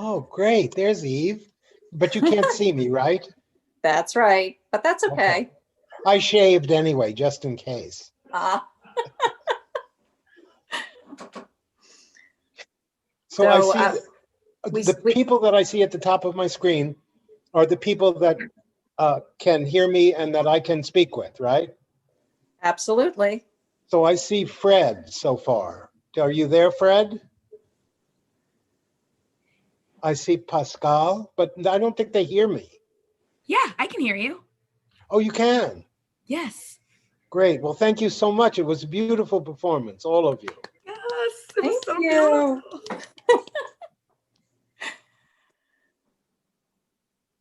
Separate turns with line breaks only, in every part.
Oh, great. There's Eve. But you can't see me, right?
That's right, but that's okay.
I shaved anyway, just in case. So I see the people that I see at the top of my screen are the people that can hear me and that I can speak with, right?
Absolutely.
So I see Fred so far. Are you there, Fred? I see Pascal, but I don't think they hear me.
Yeah, I can hear you.
Oh, you can?
Yes.
Great. Well, thank you so much. It was a beautiful performance, all of you.
Yes, it was so
beautiful.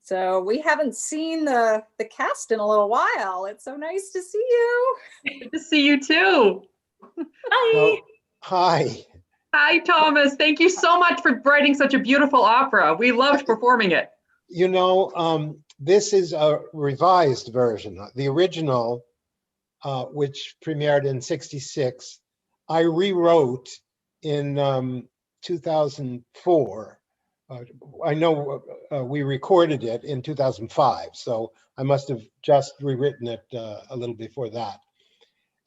So we haven't seen the cast in a little while. It's so nice to see you.
Good to see you too.
Hi.
So, hi.
Hi, Thomas. Thank you so much for writing such a beautiful opera. We loved performing it.
You know, this is a revised version. The original, which premiered in '66, I rewrote in 2004. I know we recorded it in 2005, so I must have just rewritten it a little before that.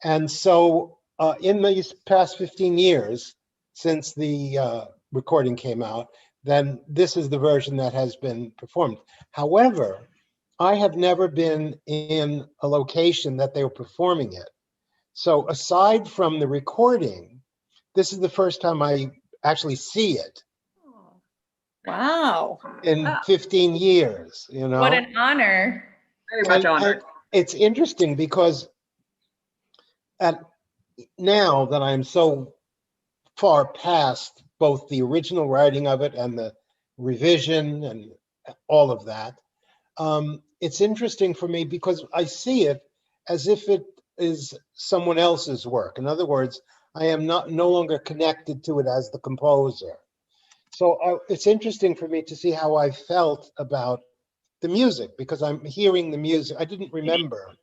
And so in these past 15 years, since the recording came out, then this is the version that has been performed. However, I have never been in a location that they were performing it. So aside from the recording, this is the first time I actually see it.
Wow.
In 15 years, you know.
What an honor.
Very much honored.
It's interesting because now that I'm so far past both the original writing of it and the revision and all of that, it's interesting for me because I see it as if it is someone else's work. In other words, I am no longer connected to it as the composer. So it's interesting for me to see how I felt about the music because I'm hearing the music. I didn't remember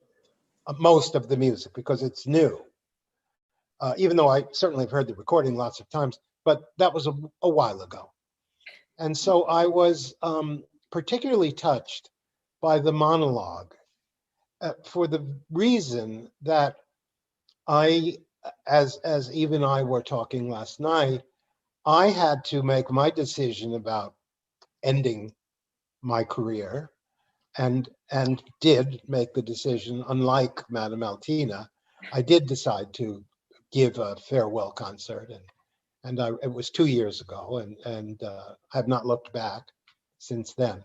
most of the music because it's new. Even though I certainly have heard the recording lots of times, but that was a while ago. And so I was particularly touched by the monologue for the reason that as Eve and I were talking last night, I had to make my decision about ending my career and did make the decision, unlike Madame Altina, I did decide to give a farewell concert and it was 2 years ago and I have not looked back since then.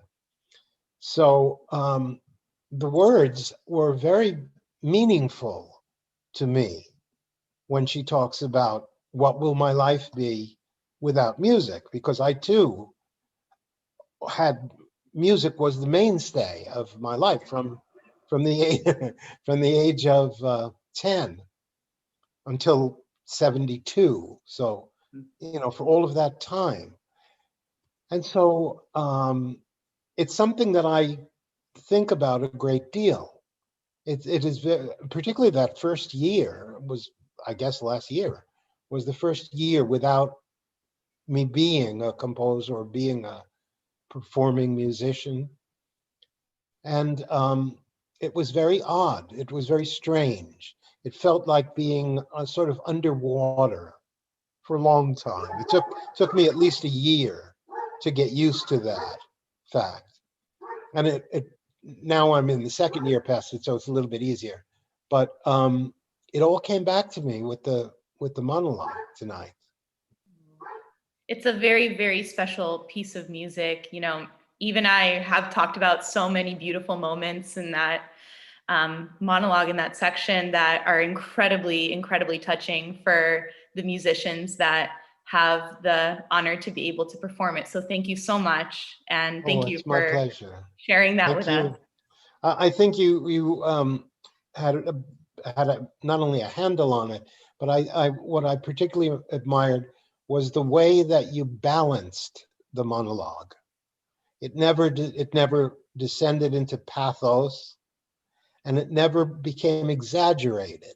So the words were very meaningful to me when she talks about what will my life be without music, because I too had music was the mainstay of my life from the age of 10 until 72. So, you know, for all of that time. And so it's something that I think about a great deal. It is particularly that first year was, I guess last year, was the first year without me being a composer or being a performing musician. And it was very odd. It was very strange. It felt like being sort of underwater for a long time. It took me at least a year to get used to that fact. And it now I'm in the second year past it, so it's a little bit easier. But it all came back to me with the monologue tonight.
It's a very, very special piece of music. You know, Eve and I have talked about so many beautiful moments in that monologue in that section that are incredibly, incredibly touching for the musicians that have the honor to be able to perform it. So thank you so much. And thank you for
my pleasure.
Sharing that
thank
with
you.
us.
I think you had not only a handle on it, but what I particularly admired was the way that you balanced the monologue. It never descended into pathos, and it never became exaggerated.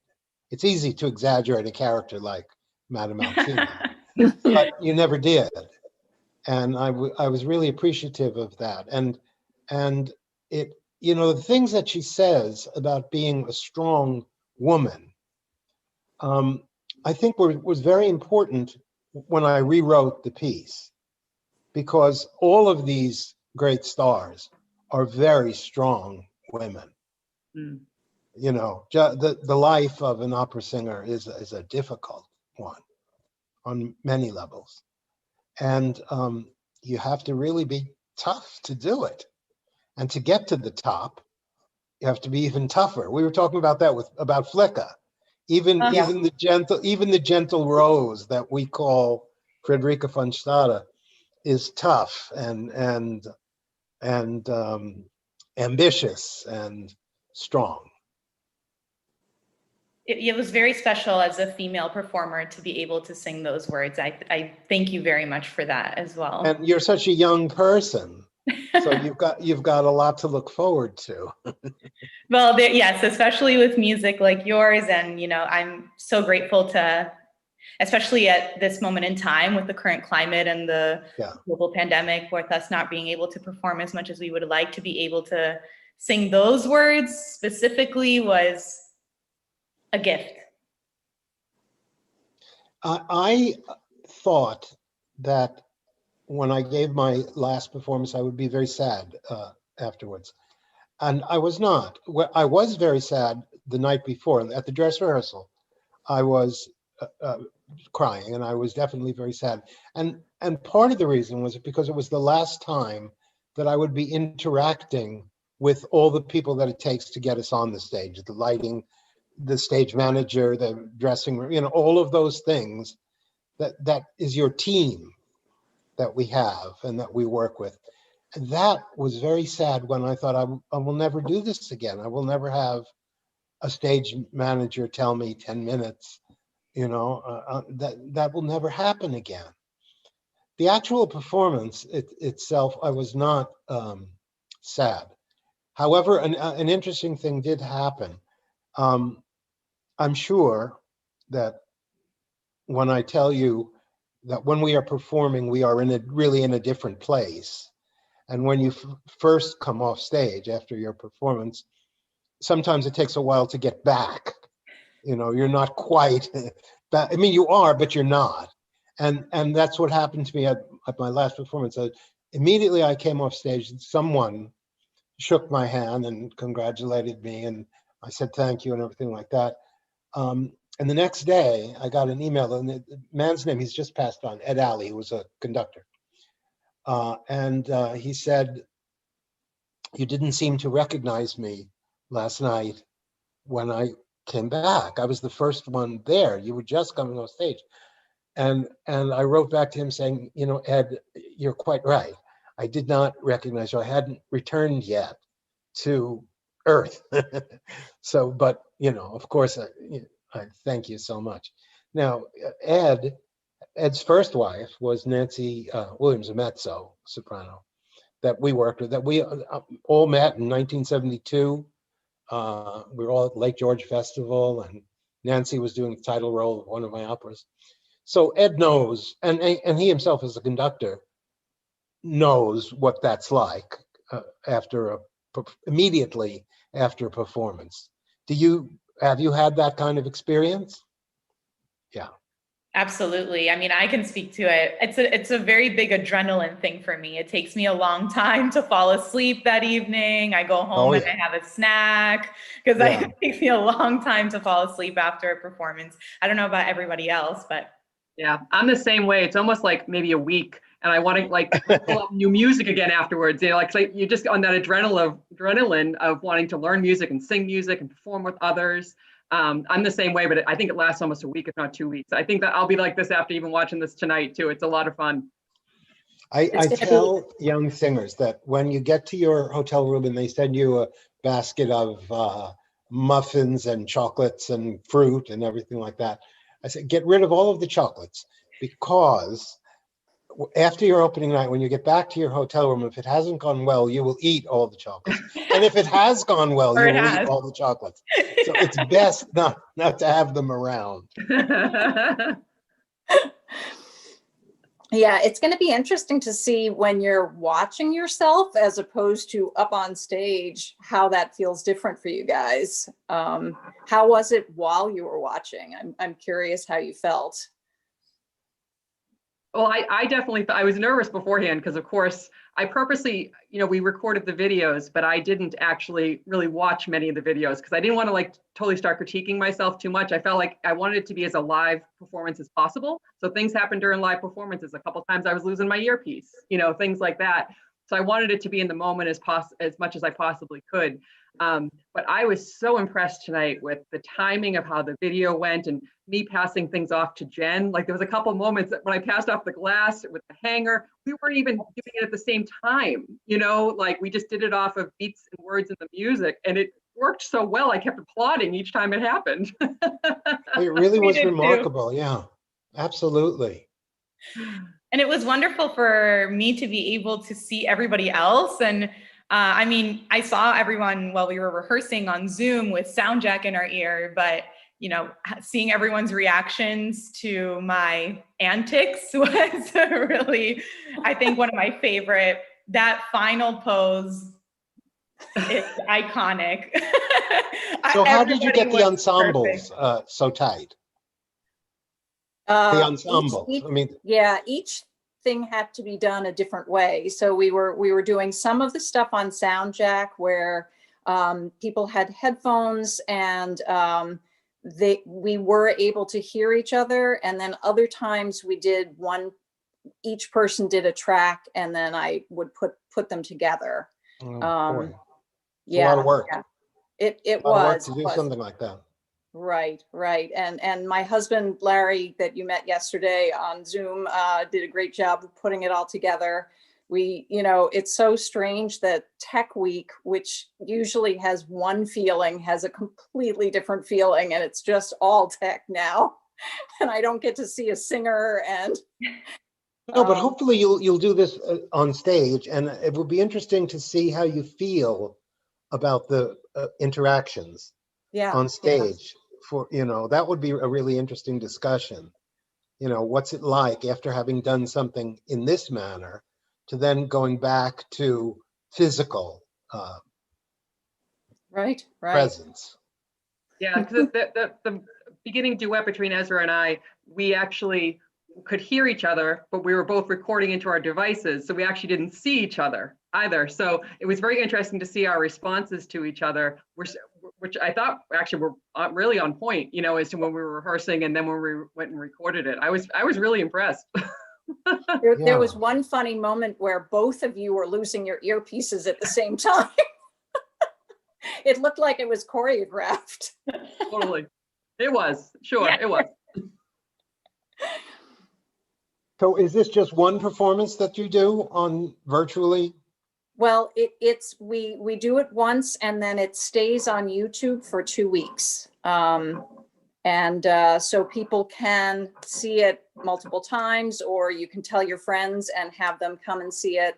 It's easy to exaggerate a character like Madame Altina, but you never did. and I was really appreciative of that. And it, you know, the things that she says about being a strong woman, I think was very important when I rewrote the piece, because all of these great stars are very strong women.
Mm.
You know, the life of an opera singer is a difficult one on many levels, and you have to really be tough to do it, and to get to the top, you have to be even tougher. We were talking about that about Flicka.
Yeah.
Even the gentle rose that we call Frederica von Stade is tough and ambitious and strong.
It was very special as a female performer to be able to sing those words. I thank you very much for that as well.
And you're such a young person, so you've got a lot to look forward to.
Well, yes, especially with music like yours, and I'm so grateful to, especially at this moment in time with the current climate and the global pandemic, with us not being able to perform as much as we would like, to be able to sing those words specifically was a gift.
I thought that when I gave my last performance, I would be very sad afterwards. And I was not. I was very sad the night before at the dress rehearsal. I was crying, and I was definitely very sad. And part of the reason was because it was the last time that I would be interacting with all the people that it takes to get us on the stage, the lighting, the stage manager, the dressing room, you know, all of those things that is your team that we have and that we work with. And that was very sad when I thought I will never do this again. I will never have a stage manager tell me 10 minutes, you know, that will never happen again. The actual performance itself, I was not sad. However, an interesting thing did happen. I'm sure that when I tell you that when we are performing, we are really in a different place. And when you first come off stage after your performance, sometimes it takes a while to get back. You know, you're not quite back. I mean, you are, but you're not. And that's what happened to me at my last performance. Immediately I came off stage, someone shook my hand and congratulated me, and I said thank you and everything like that. And the next day I got an email, and the man's name, he's just passed on, Ed Alley, who was a conductor. And he said, "You didn't seem to recognize me last night when I came back. I was the first one there. You were just coming off stage." And I wrote back to him saying, "You know, Ed, you're quite right. I did not recognize you. I hadn't returned yet to Earth." So, but, you know, of course, I thank you so much. Now, Ed's first wife was Nancy Williams, a mezzo soprano that we worked with, that we all met in 1972. We were all at Lake George Festival, and Nancy was doing the title role of one of my operas. So Ed knows, and he himself as a conductor knows what that's like immediately after a performance. Have you had that kind of experience? Yeah.
Absolutely. I mean, I can speak to it. It's a very big adrenaline thing for me. It takes me a long time to fall asleep that evening. I go home and I have a snack because it takes me a long time to fall asleep after a performance. I don't know about everybody else, but
yeah, I'm the same way. It's almost like maybe a week, and I want to like pull up new music again afterwards. You know, like you're just on that adrenaline of wanting to learn music and sing music and perform with others. I'm the same way, but I think it lasts almost a week, if not 2 weeks. I think that I'll be like this after even watching this tonight too. It's a lot of fun.
I tell young singers that when you get to your hotel room and they send you a basket of muffins and chocolates and fruit and everything like that, I say, get rid of all of the chocolates, because after your opening night, when you get back to your hotel room, if it hasn't gone well, you will eat all the chocolates. And if it has gone well, you will eat all the chocolates. So it's best not to have them around.
Yeah, it's going to be interesting to see when you're watching yourself as opposed to up on stage, how that feels different for you guys. How was it while you were watching? I'm curious how you felt.
Well, I definitely I was nervous beforehand because, of course, I purposely, we recorded the videos, but I didn't actually really watch many of the videos because I didn't want to like totally start critiquing myself too much. I felt like I wanted it to be as a live performance as possible. So things happened during live performances. A couple times I was losing my earpiece, things like that. So I wanted it to be in the moment as much as I possibly could. But I was so impressed tonight with the timing of how the video went and me passing things off to Jen. Like there was a couple of moments that when I passed off the glass with the hanger, we weren't even doing it at the same time, like we just did it off of beats and words in the music, and it worked so well. I kept applauding each time it happened.
It really was
did too.
remarkable. Yeah, absolutely.
And it was wonderful for me to be able to see everybody else. And I mean, I saw everyone while we were rehearsing on Zoom with sound jack in our ear, but seeing everyone's reactions to my antics was really, I think, one of my favorite. That final pose is iconic.
So how did you get
Everybody
the
was
ensembles
perfect.
so tight? The ensembles. I mean,
Yeah, each thing had to be done a different way. So we were doing some of the stuff on SoundJack where people had headphones and we were able to hear each other. And then other times we did each person did a track, and then I would put them together.
oh, boy, it's a
Yeah,
lot of work.
yeah. It
A lot of work
was.
to do something like that.
Right. And my husband, Larry, that you met yesterday on Zoom, did a great job of putting it all together. It's so strange that Tech Week, which usually has one feeling, has a completely different feeling, and it's just all tech now. And I don't get to see a singer and
No, but hopefully you'll do this on stage, and it will be interesting to see how you feel about the interactions on stage. For that would be a really interesting discussion. What's it like after having done something in this manner to then going back to physical
right.
presence?
Yeah, because the beginning duet between Ezra and I, we actually could hear each other, but we were both recording into our devices, so we actually didn't see each other either. So it was very interesting to see our responses to each other, which I thought actually were really on point, as to when we were rehearsing and then when we went and recorded it. I was really impressed.
There was one funny moment where both of you were losing your earpieces at the same time. It looked like it was choreographed.
Totally. It was. Sure, it was.
So is this just one performance that you do on virtually?
Well, we do it once and then it stays on YouTube for 2 weeks. So people can see it multiple times, or you can tell your friends and have them come and see it.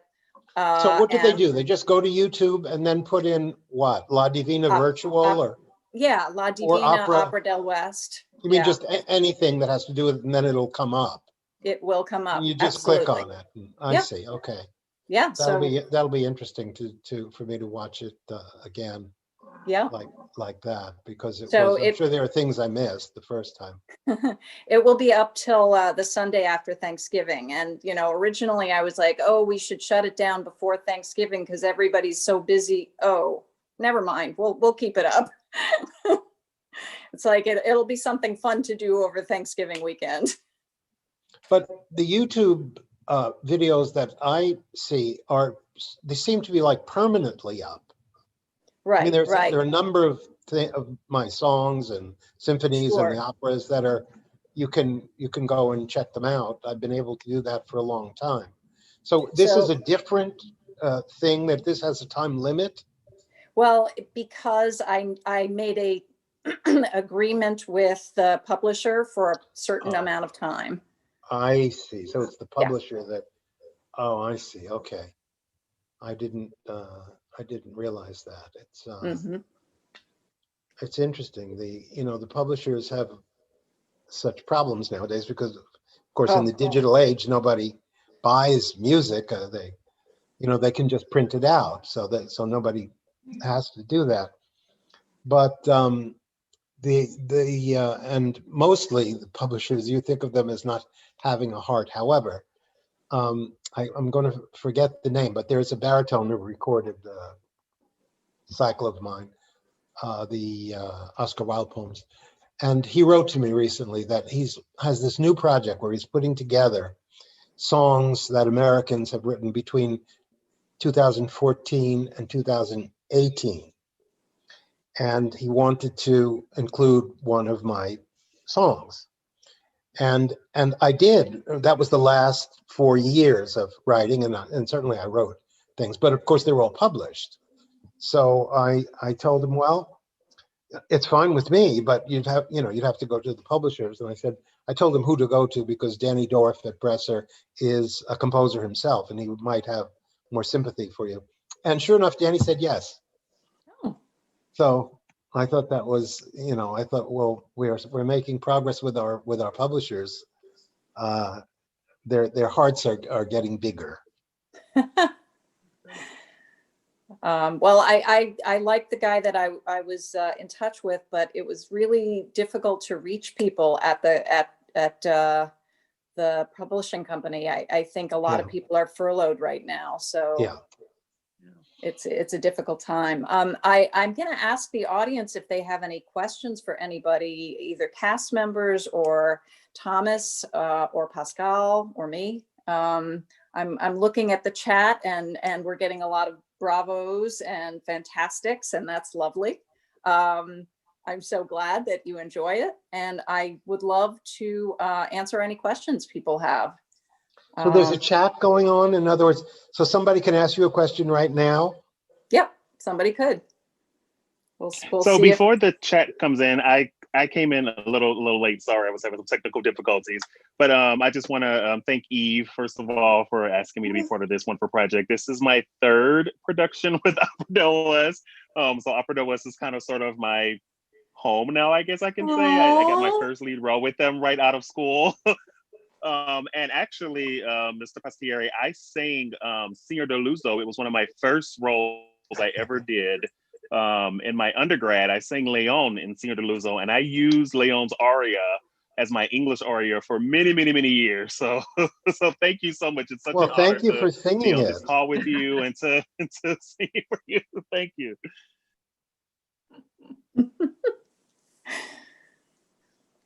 So what do they do? They just go to YouTube and then put in what? La Divina Virtual or?
Yeah, La Divina, Opera del West.
You mean just anything that has to do with it, and then it'll come up?
It will come up.
And you just click on it. I see. Okay.
Yeah.
That'll be interesting for me to watch it again.
Yeah.
Like that, because I'm sure there are things I missed the first time.
It will be up till the Sunday after Thanksgiving. And, originally I was like, oh, we should shut it down before Thanksgiving because everybody's so busy. Oh, never mind. We'll keep it up. It's like, it'll be something fun to do over Thanksgiving weekend.
But the YouTube videos that I see they seem to be like permanently up.
Right.
I mean, there are a number of my songs and symphonies and the operas that are, you can go and check them out. I've been able to do that for a long time. So this is a different thing, that this has a time limit?
Well, because I made a agreement with the publisher for a certain amount of time.
I see. So it's the publisher that, oh, I see. Okay. I didn't realize that. It's interesting. The publishers have such problems nowadays because, of course, in the digital age, nobody buys music, they can just print it out, so nobody has to do that. But and mostly the publishers, you think of them as not having a heart. However, I'm going to forget the name, but there's a baritone who recorded a cycle of mine, the Oscar Wilde poems. And he wrote to me recently that has this new project where he's putting together songs that Americans have written between 2014 and 2018. And he wanted to include one of my songs. And I did. That was the last 4 years of writing, and certainly I wrote things, but of course they were all published. So I told him, well, it's fine with me, but you'd have to go to the publishers. And I told him who to go to, because Danny Dorff at Bresser is a composer himself, and he might have more sympathy for you. And sure enough, Danny said yes.
Oh.
So I thought that was, I thought, well, we're making progress with our publishers. Their hearts are getting bigger.
Well, I like the guy that I was in touch with, but it was really difficult to reach people at the publishing company. I think a lot of people are furloughed right now, so
Yeah.
it's a difficult time. I'm going to ask the audience if they have any questions for anybody, either cast members or Thomas or Pascal or me. I'm looking at the chat, and we're getting a lot of bravos and fantastics, and that's lovely. I'm so glad that you enjoy it, and I would love to answer any questions people have.
So there's a chat going on. In other words, so somebody can ask you a question right now.
Yep, somebody could. We'll
so
see
before the chat comes in, I came in a little late. Sorry, I was having some technical difficulties. But I just want to thank Eve, first of all, for asking me to be part of this wonderful project. This is my third production with Opera Del West. So Opera Del West is kind of sort of my home now, I guess I can say. I got my first lead role with them right out of school. And actually, Mr. Pastieri, I sang Signor Deluso. It was one of my first roles I ever did. In my undergrad, I sang Leon in Signor Deluso, and I used Leon's aria as my English aria for many, many, many years. So, so thank you so much. It's such an honor
thank you for
to
singing
be on
it.
this call with you and to sing it for you. Thank you.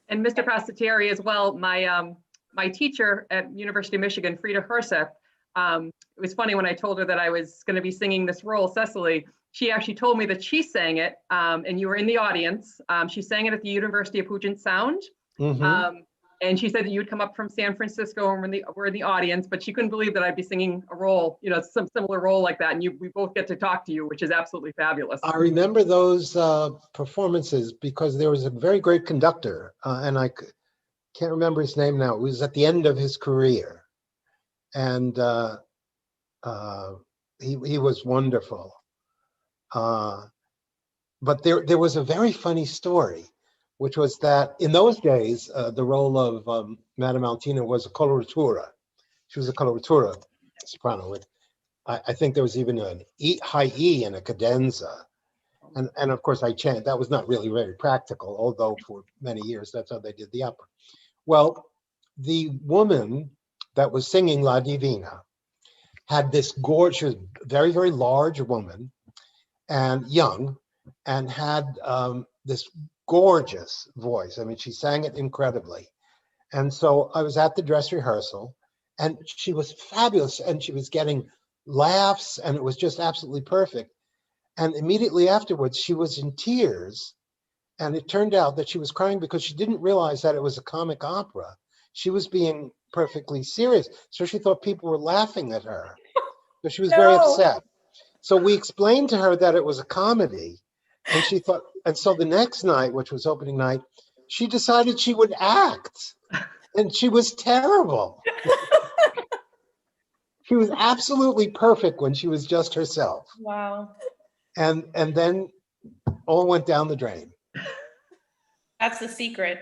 And Mr. Passatieri as well, my teacher at University of Michigan, Frida Herseth, it was funny when I told her that I was going to be singing this role, Cecily, she actually told me that she sang it, and you were in the audience. She sang it at the University of Puget Sound.
Mm-hmm.
And she said that you would come up from San Francisco and we're in the audience, but she couldn't believe that I'd be singing a role, some similar role like that. And we both get to talk to you, which is absolutely fabulous.
I remember those performances because there was a very great conductor, and I can't remember his name now. It was at the end of his career, and he was wonderful. But there was a very funny story, which was that in those days, the role of Madame Altina was a coloratura. She was a coloratura soprano with, I think there was even an high E and a cadenza. And of course I chant. That was not really very practical, although for many years that's how they did the opera. Well, the woman that was singing La Divina had this gorgeous, very, very large woman, and young, and had this gorgeous voice. I mean, she sang it incredibly. And so I was at the dress rehearsal, and she was fabulous, and she was getting laughs, and it was just absolutely perfect. And immediately afterwards, she was in tears, and it turned out that she was crying because she didn't realize that it was a comic opera. She was being perfectly serious, so she thought people were laughing at her. So she was very upset. So we explained to her that it was a comedy, and she thought, and so the next night, which was opening night, she decided she would act, and she was terrible. She was absolutely perfect when she was just herself.
Wow.
And then all went down the drain.
That's the secret.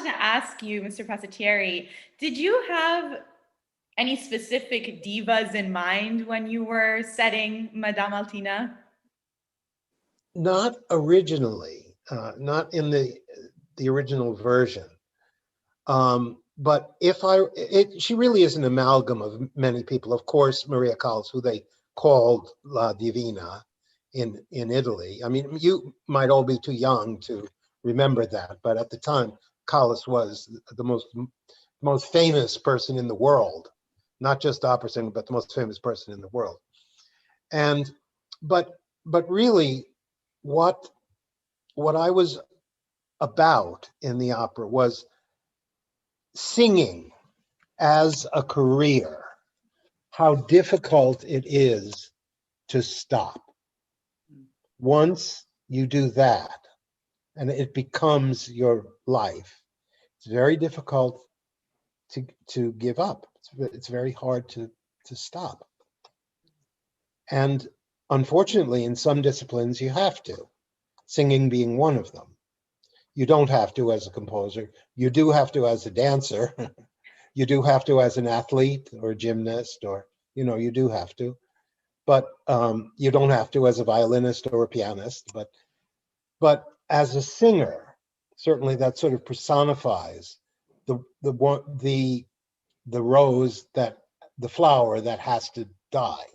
to ask you, Mr. Passatieri, did you have any specific divas in mind when you were setting Madame Altina?
Not originally, not in the original version. But she really is an amalgam of many people. Of course, Maria Callas, who they called La Divina in Italy. I mean, you might all be too young to remember that, but at the time, Callas was the most famous person in the world, not just opera singer, but the most famous person in the world. And but really, what I was about in the opera was singing as a career, how difficult it is to stop. Once you do that and it becomes your life, it's very difficult to give up. It's very hard to stop. And unfortunately, in some disciplines, you have to, singing being one of them. You don't have to as a composer. You do have to as a dancer. You do have to as an athlete or a gymnast, or, you do have to. But you don't have to as a violinist or a pianist. But as a singer, certainly that sort of personifies the rose, the flower that has to die.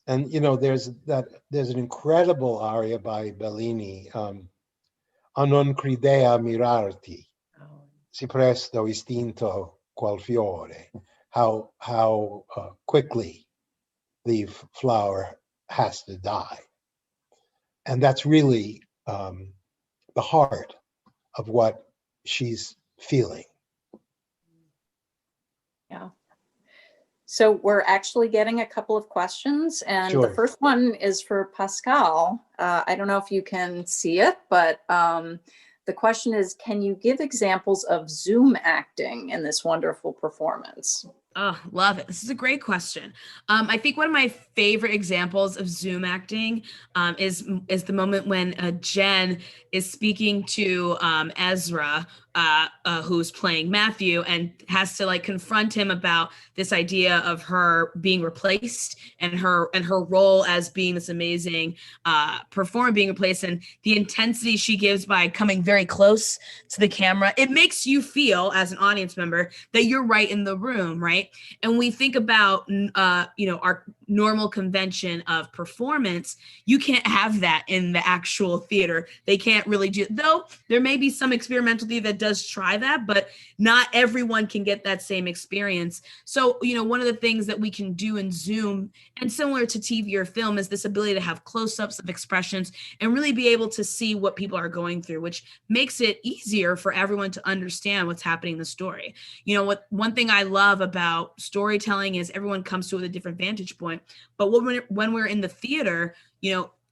And there's an incredible aria by Bellini, a non cridea mirarti, si presto istinto qual fiore, how quickly the flower has to die. And that's really the heart of what she's feeling.
Yeah. So we're actually getting a couple of questions, and
Sure.
The first one is for Pascal. I don't know if you can see it, but the question is, can you give examples of Zoom acting in this wonderful performance?
Oh, love it. This is a great question. I think one of my favorite examples of Zoom acting is the moment when Jen is speaking to Ezra, who's playing Matthew, and has to confront him about this idea of her being replaced and her role as being this amazing performer being replaced, and the intensity she gives by coming very close to the camera. It makes you feel as an audience member that you're right in the room, right? And we think about, our normal convention of performance. You can't have that in the actual theater. They can't really do, though there may be some experimental theater that does try that, but not everyone can get that same experience. So, one of the things that we can do in Zoom, and similar to TV or film, is this ability to have close-ups of expressions and really be able to see what people are going through, which makes it easier for everyone to understand what's happening in the story. One thing I love about storytelling is everyone comes to it with a different vantage point. But when we're in the theater,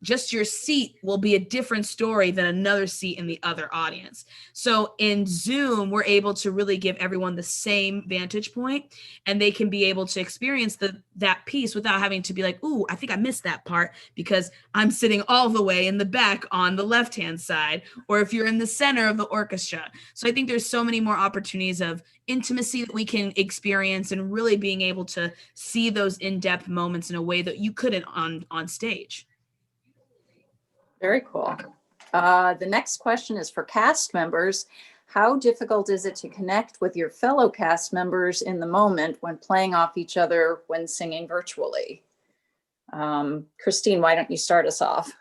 just your seat will be a different story than another seat in the other audience. So in Zoom, we're able to really give everyone the same vantage point, and they can be able to experience that piece without having to be like, ooh, I think I missed that part because I'm sitting all the way in the back on the left-hand side, or if you're in the center of the orchestra. So I think there's so many more opportunities of intimacy that we can experience, and really being able to see those in-depth moments in a way that you couldn't on stage.
Very cool. The next question is for cast members. How difficult is it to connect with your fellow cast members in the moment when playing off each other when singing virtually? Christine, why don't you start us off?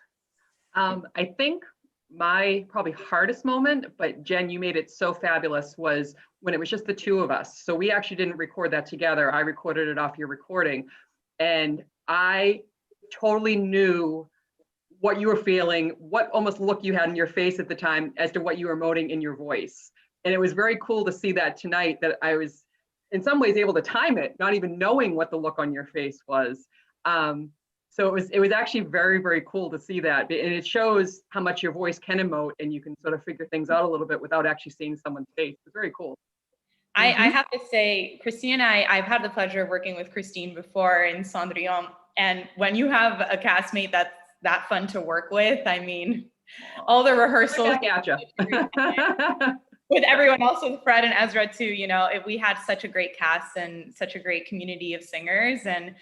I think my probably hardest moment, but Jen, you made it so fabulous, was when it was just the two of us. So we actually didn't record that together. I recorded it off your recording, and I totally knew what you were feeling, what almost look you had in your face at the time as to what you were emoting in your voice. And it was very cool to see that tonight, that I was in some ways able to time it, not even knowing what the look on your face was. So it was actually very, very cool to see that. And it shows how much your voice can emote, and you can sort of figure things out a little bit without actually seeing someone's face. It's very cool.
I have to say, Christine and I've had the pleasure of working with Christine before in Cendrillon. And when you have a castmate that's that fun to work with, I mean, all the rehearsals
Back at you.
with everyone else, with Fred and Ezra too. You know, we had such a great cast and such a great community of singers. And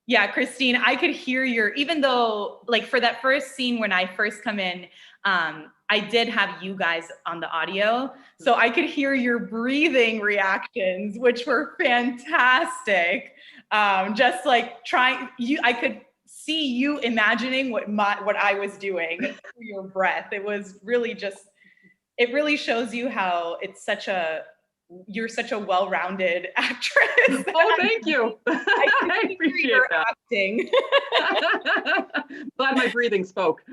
yeah, Christine, I could hear even though like for that first scene when I first come in, I did have you guys on the audio, so I could hear your breathing reactions, which were fantastic. Just like I could see you imagining what I was doing through your breath. It was really it really shows you how you're such a well-rounded actress.
Oh, thank you.
I appreciate your
that.
acting.
Glad my breathing spoke.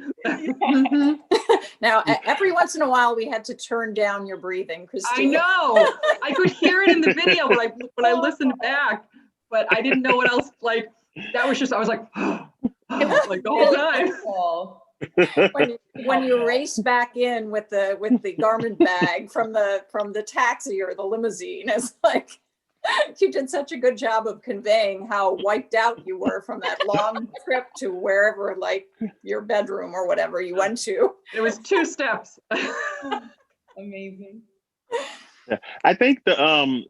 Now, every once in a while, we had to turn down your breathing,
I
Christine.
know. I could hear it in the video when I listened back, but I didn't know what else. Like that was just I was like, like the whole time.
When you race back in with the garment bag from the taxi or the limousine, it's like you did such a good job of conveying how wiped out you were from that long trip to wherever, like your bedroom or whatever you went to.
It was 2 steps.
Amazing.
Yeah, I think the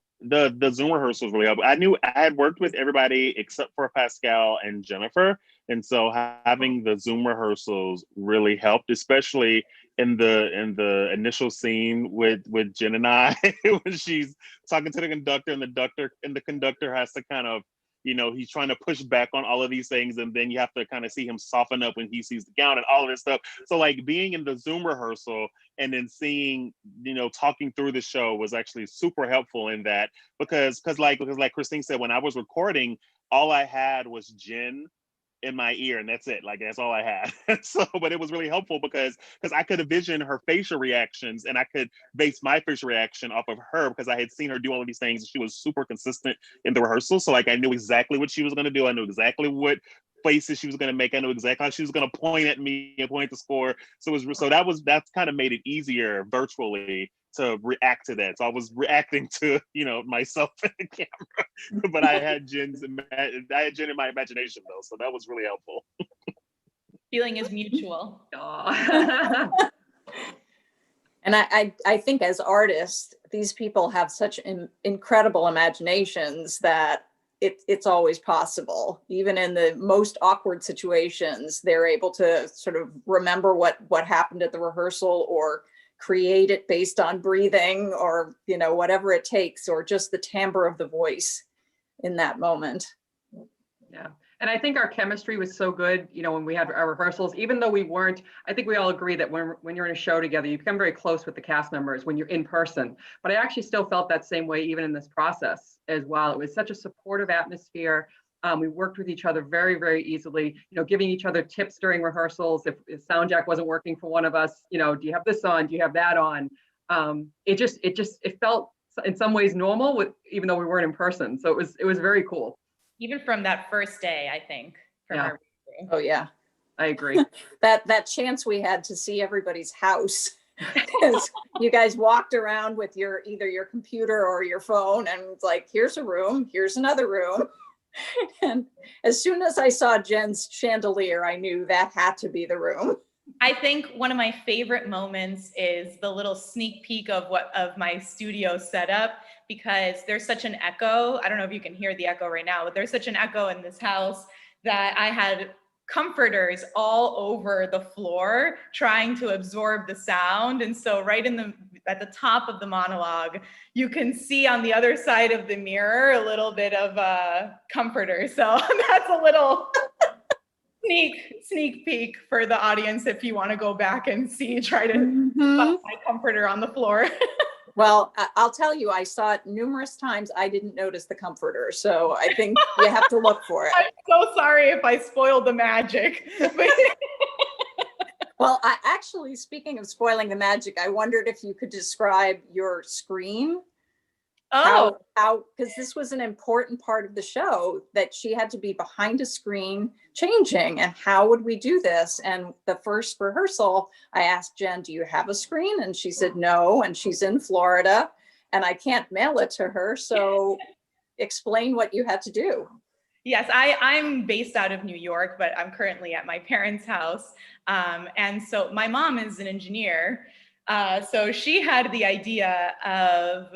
Zoom rehearsals really helped. I knew I had worked with everybody except for Pascal and Jennifer, and so having the Zoom rehearsals really helped, especially in the initial scene with Jen and I when she's talking to the conductor, and the conductor has to kind of, you know, he's trying to push back on all of these things, and then you have to kind of see him soften up when he sees the gown and all of this stuff. So like being in the Zoom rehearsal and then seeing, you know, talking through the show was actually super helpful in that, because like Christine said, when I was recording, all I had was Jen in my ear, and that's it. Like that's all I had. So, but it was really helpful because I could envision her facial reactions, and I could base my facial reaction off of her because I had seen her do all of these things. She was super consistent in the rehearsal, so like I knew exactly what she was going to do. I knew exactly what faces she was going to make. I knew exactly how she was going to point at me and point at the score. So that's kind of made it easier virtually to react to that. So I was reacting to, you know, myself in the camera, but I had Jen in my imagination though, so that was really helpful.
Feeling is mutual.
And I think as artists, these people have such incredible imaginations that it's always possible. Even in the most awkward situations, they're able to sort of remember what happened at the rehearsal, or create it based on breathing, or, you know, whatever it takes, or just the timbre of the voice in that moment.
Yeah. And I think our chemistry was so good, you know, when we had our rehearsals, even though we weren't, I think we all agree that when you're in a show together, you become very close with the cast members when you're in person. But I actually still felt that same way, even in this process as well. It was such a supportive atmosphere. We worked with each other very, very easily, you know, giving each other tips during rehearsals. If sound jack wasn't working for one of us, you know, do you have this on? Do you have that on? It felt in some ways normal, even though we weren't in person. So it was very cool.
Even from that first day, I think.
Yeah.
Oh yeah,
I agree.
that chance we had to see everybody's house, because you guys walked around with either your computer or your phone, and it's like, here's a room, here's another room. And as soon as I saw Jen's chandelier, I knew that had to be the room.
I think one of my favorite moments is the little sneak peek of my studio setup, because there's such an echo. I don't know if you can hear the echo right now, but there's such an echo in this house that I had comforters all over the floor trying to absorb the sound. And so right at the top of the monologue, you can see on the other side of the mirror a little bit of a comforter. So that's a little sneak peek for the audience if you want to go back and try to find my comforter on the floor.
Well, I'll tell you, I saw it numerous times. I didn't notice the comforter, so I think you have to look for it.
I'm so sorry if I spoiled the magic.
Well, actually, speaking of spoiling the magic, I wondered if you could describe your screen.
Oh,
how, because this was an important part of the show, that she had to be behind a screen changing, and how would we do this? And the first rehearsal, I asked Jen, do you have a screen? And she said no, and she's in Florida and I can't mail it to her. So explain what you had to do.
Yes, I'm based out of New York, but I'm currently at my parents' house. And so my mom is an engineer. So she had the idea of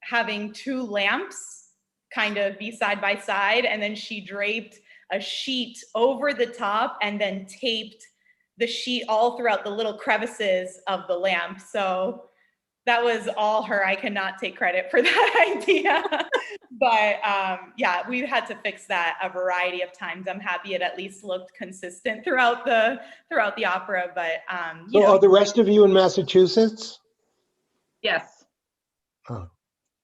having two lamps kind of be side by side, and then she draped a sheet over the top and then taped the sheet all throughout the little crevices of the lamp. So that was all her. I cannot take credit for that idea. But yeah, we've had to fix that a variety of times. I'm happy it at least looked consistent throughout the opera. But you
So
know,
are the rest of you in Massachusetts?
Yes.
Oh.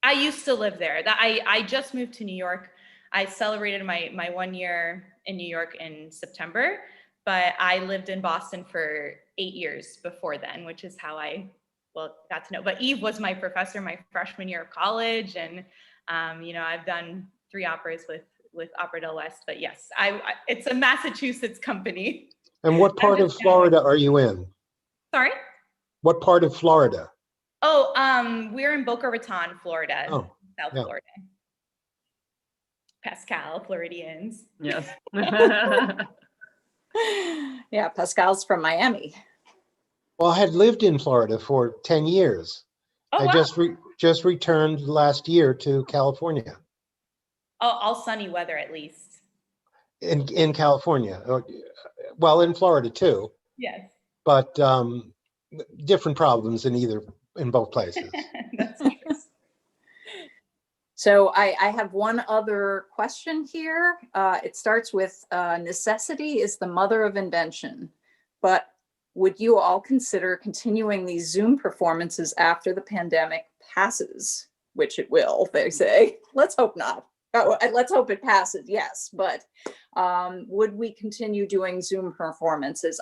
I used to live there. I just moved to New York. I celebrated my 1 year in New York in September, but I lived in Boston for 8 years before then, which is how I got to know. But Eve was my professor my freshman year of college, and you know, I've done 3 operas with Opera del West. But yes, it's a Massachusetts company.
And what part of Florida are you in?
Sorry?
What part of Florida?
Oh, we're in Boca Raton, Florida,
Oh,
South
yeah.
Florida. Pascal, Floridians.
Yes.
Yeah, Pascal's from Miami.
Well, I had lived in Florida for 10 years.
Oh,
I
wow.
just returned last year to California.
All sunny weather at least.
In California. Well, in Florida too,
Yes.
but different problems in both places.
That's true.
So I have one other question here. It starts with necessity is the mother of invention, but would you all consider continuing these Zoom performances after the pandemic passes? Which it will, they say. Let's hope not. Oh, let's hope it passes, yes. But would we continue doing Zoom performances?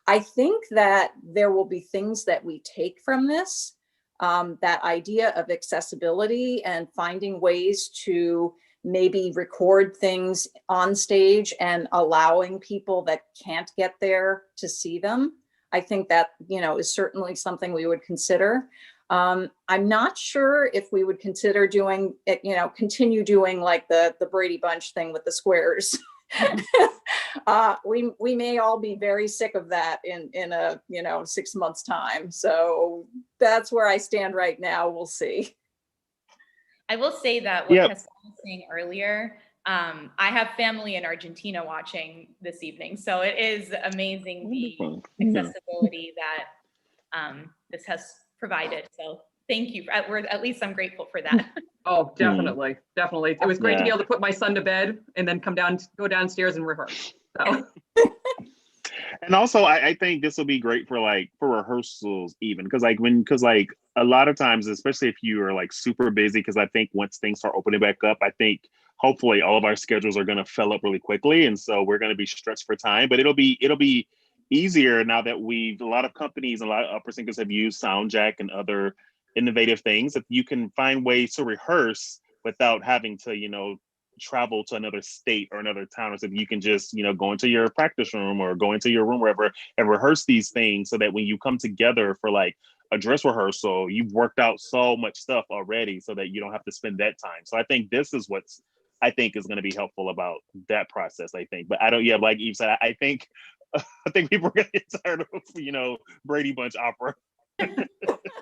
I think that there will be things that we take from this. That idea of accessibility and finding ways to maybe record things on stage and allowing people that can't get there to see them. I think that, you know, is certainly something we would consider. I'm not sure if we would consider doing it, you know, continue doing like the Brady Bunch thing with the squares. We may all be very sick of that in a, you know, 6 months time. So that's where I stand right now. We'll see.
I will say that what
Yep.
Pascal was saying earlier, I have family in Argentina watching this evening. So it is amazing the
Wonderful.
accessibility that this has provided. So thank you. At least I'm grateful for that.
Oh, definitely. Definitely. It was great to be
Yeah.
able to put my son to bed and then go downstairs and rehearse. So.
And also, I think this will be great for rehearsals, even because a lot of times, especially if you are like super busy, because I think once things start opening back up, I think hopefully all of our schedules are going to fill up really quickly, and so we're going to be stretched for time. But it'll be easier now that a lot of companies and a lot of opera singers have used SoundJack and other innovative things. If you can find ways to rehearse without having to, you know, travel to another state or another town, or something, you can just, you know, go into your practice room or go into your room wherever and rehearse these things, so that when you come together for like a dress rehearsal, you've worked out so much stuff already, so that you don't have to spend that time. So I think this is what's I think is going to be helpful about that process. I think, but I don't. Yeah, like Eve said, I think people are going to get tired of, you know, Brady Bunch opera.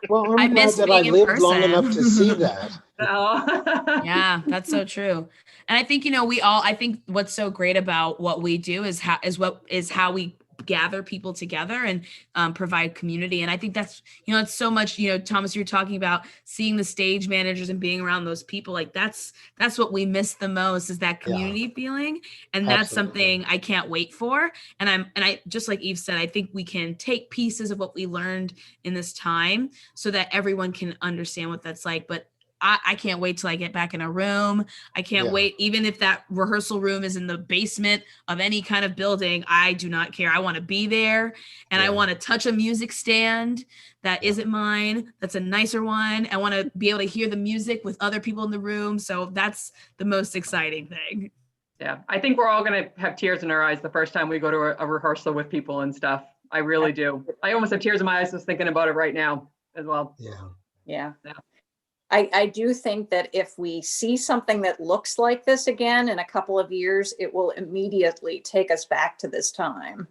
Well,
I
I'm glad
miss
that I
being in
lived long
person.
enough to see that.
Oh.
Yeah, that's so true. And I think, you know, I think what's so great about what we do is how we gather people together and provide community. And I think that's, you know, it's so much, you know, Thomas, you're talking about seeing the stage managers and being around those people. Like that's what we miss the most, is that community feeling. And that's
Absolutely.
something I can't wait for. And I just like Eve said, I think we can take pieces of what we learned in this time so that everyone can understand what that's like. But I can't wait till I get back in a room. I can't wait, even if that rehearsal room is in the basement of any kind of building, I do not care. I want to be there, and I want to touch a music stand that isn't mine. That's a nicer one. I want to be able to hear the music with other people in the room. So that's the most exciting thing.
Yeah, I think we're all going to have tears in our eyes the first time we go to a rehearsal with people and stuff. I really do. I almost have tears in my eyes just thinking about it right now as well.
Yeah. I do think that if we see something that looks like this again in a couple of years, it will immediately take us back to this time.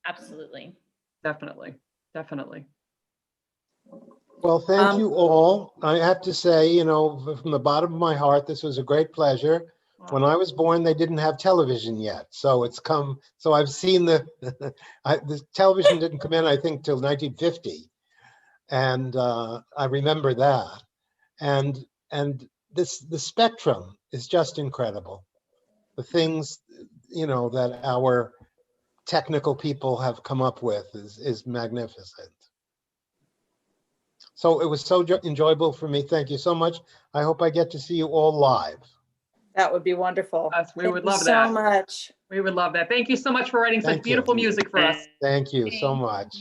Absolutely.
Definitely. Definitely.
Well, thank
Um,
you all. I have to say, you know, from the bottom of my heart, this was a great pleasure. When I was born, they didn't have television yet. So it's come, so I've seen the television didn't come in, I think, till 1950. And I remember that. And the spectrum is just incredible. The things, you know, that our technical people have come up with is magnificent. So it was so enjoyable for me. Thank you so much. I hope I get to see you all live.
that would be wonderful.
Us, we
Thank
would
you
love
so
that.
much.
We would love that. Thank you so much for writing such
Thank you.
beautiful music for us.
Thank you so
Thank
much.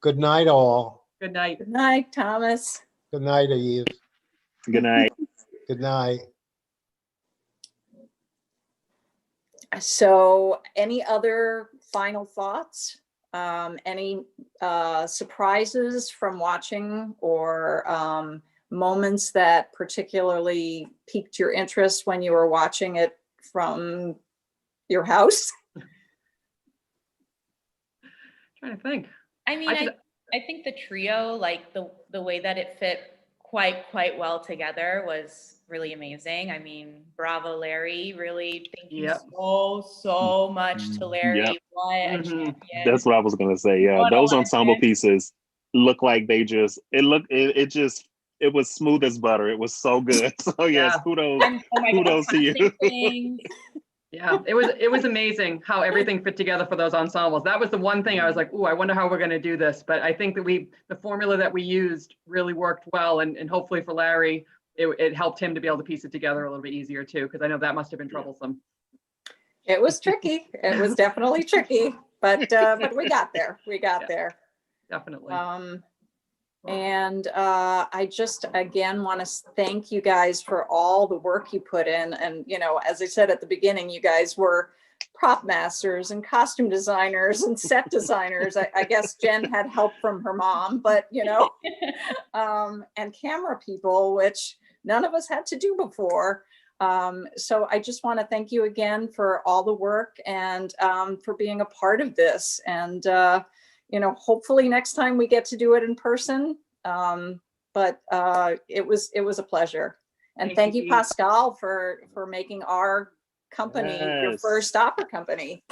Good night, all.
Good night.
Good night, Thomas.
Good night, Eve.
Good night.
Good night.
So any other final thoughts? Any surprises from watching, or moments that particularly piqued your interest when you were watching it from your house?
Trying to think.
I mean, I think the trio, like the way that it fit quite well together was really amazing. I mean, bravo, Larry. Really, thank you
Yep.
so much to Larry.
Yep.
What a
Mhm.
champion.
That's what I was gonna say. Yeah,
What a
those ensemble
legend.
pieces look like they just it was smooth as butter. It was so good. So yes,
Yeah.
kudos
Oh my God,
kudos to you.
passing things.
Yeah, it was amazing how everything fit together for those ensembles. That was the one thing I was like, "Ooh, I wonder how we're going to do this." But I think that the formula that we used really worked well, and hopefully for Larry, it helped him to be able to piece it together a little bit easier too, because I know that must have been troublesome.
It was tricky. It was definitely tricky, but we got there. We got
Yeah.
there.
Definitely.
And I just again want to thank you guys for all the work you put in. And you know, as I said at the beginning, you guys were prop masters and costume designers and set designers. I guess Jen had help from her mom, but you know, and camera people, which none of us had to do before. So I just want to thank you again for all the work and for being a part of this. And you know, hopefully next time we get to do it in person. But it was a pleasure. And thank you, Pascal, for making our company your
Yes.
first opera company.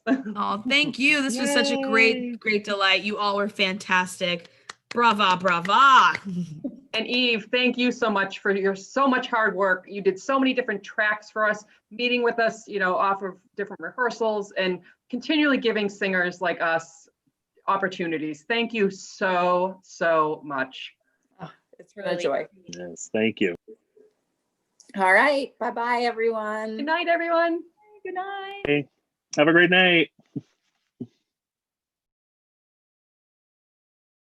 Oh, thank you. This was such a great delight. You all were fantastic. Brava, brava.
And Eve, thank you so much for your so much hard work. You did so many different tracks for us, meeting with us, you know, off of different rehearsals and continually giving singers like us opportunities. Thank you so much.
Oh, it's really a joy.
Yes, thank you.
All right. Bye-bye, everyone.
Good night, everyone.
Good night.
Hey, have a great night.